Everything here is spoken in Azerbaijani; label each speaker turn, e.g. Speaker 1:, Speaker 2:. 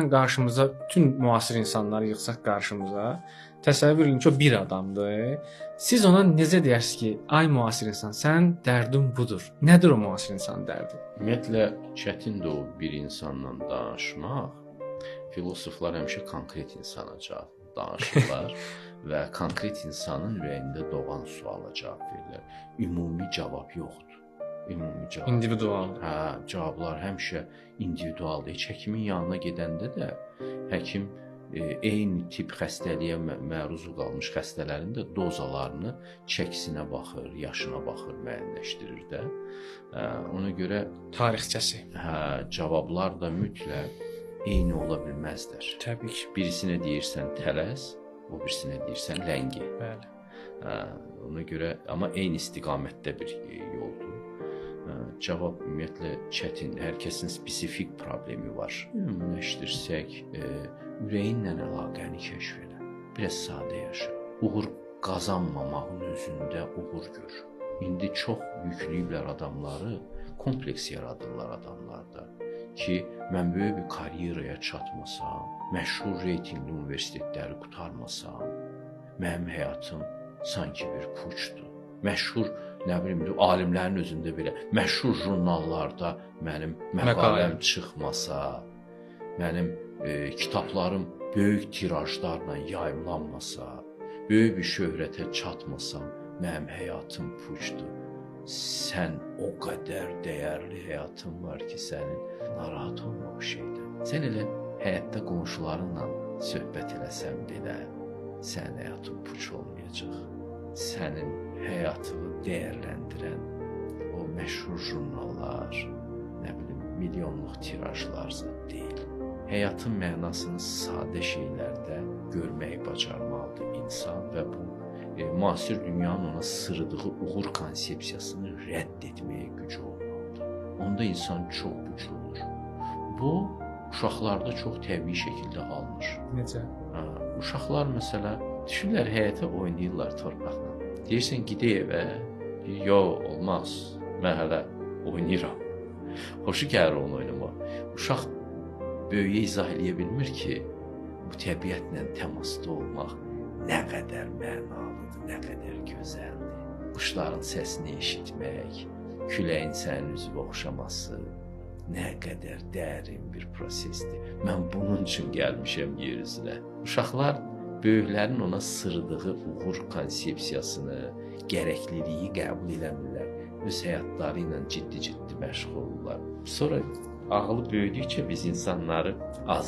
Speaker 1: Qarşımıza bütün müasir insanları yığsaq qarşımıza, təsəvvür edin ki, o bir adamdır. Siz ona necə deyərsiniz ki, ay müasir insan, sənin dərdin budur. Nədir o müasir insanın dərdi?
Speaker 2: Ümumiyyətlə çətindir o bir insanla danışmaq. Filosoflar həmişə konkret insana danışırlar və konkret insanın ürəyində doğan suala cavab verirlər. Ümumi cavab yoxdur. Ümumi cavab.
Speaker 1: İndividual.
Speaker 2: Hə, cavablar həmişə individualdır. Heç həkimin yanına gedəndə də həkim eyni tip xəstəliyə məruz qalmış xəstələrin də dozalarını çəkisinə baxır, yaşına baxır, müəyyənləşdirir də. Ona görə
Speaker 1: Tarixçəsi.
Speaker 2: hə, cavablar da mütləq eyni ola bilməzlər.
Speaker 1: Təbii ki.
Speaker 2: Birisinə deyirsən tələs, o birisinə deyirsən ləngi.
Speaker 1: Bəli.
Speaker 2: Ona görə amma eyni istiqamətdə bir yoldur. Cavab ümumiyyətlə çətin. Hər kəsin spesifik problemi var. Ümumiləşdirsək, ürəyinlə əlaqəni kəşf elə. Biraz sadə yaşa. Uğur qazanmamağın özündə uğur gör. İndi çox yükləyiblər adamları, kompleks yaradırlar adamlarda ki, mən böyük bir karyeraya çatmasam, məşhur reytingli universitetləri qurtarmasam, mənim həyatım sanki bir puçdur. Məşhur, nə bilim, alimlərin özündə belə məşhur jurnallarda mənim məqaləm çıxmasa, mənim kitablarım böyük tirajlarla yayımlanmasa, böyük bir şöhrətə çatmasam, mənim həyatım puçdur. Sən o qədər dəyərli həyatın var ki, sənin narahat olma o şeydən. Sən elə həyatda qonşularınla söhbət eləsən belə, sənin həyatın puç olmayacaq. Sənin həyatını dəyərləndirən o məşhur jurnallar, nə bilim, milyonluq tirajlar deyil. Həyatın mənasını sadə şeylərdə görməyi bacarmalıdır insan və bu müasir dünyanın ona sırdığı uğur konsepsiyasını rədd etməyə gücü olmalıdır. Onda insan çox güclü olur. Bu, uşaqlarda çox təbii şəkildə alınır.
Speaker 1: Necə?
Speaker 2: Uşaqlar məsələ düşürlər həyətə oynayırlar torpaqla. Deyirsən gedək evə, yox olmaz, mən hələ oynayıram. Xoşu gəlir onu oynamaq. Uşaq böyüyə izah eləyə bilmir ki, bu təbiətlə təmasda olmaq nə qədər mənalıdır, nə qədər gözəldir. Quşların səsini eşitmək, küləyin sənin üzvə oxşaması nə qədər dərin bir prosesdir. Mən bunun üçün gəlmişəm yer üzünə. Uşaqlar böyüklərin ona sırdığı uğur konsepsiyasını, gərəkliliyi qəbul eləmirlər. Öz həyatları ilə ciddi məşğul olurlar. Sonra ağlı böyüdükcə biz insanları az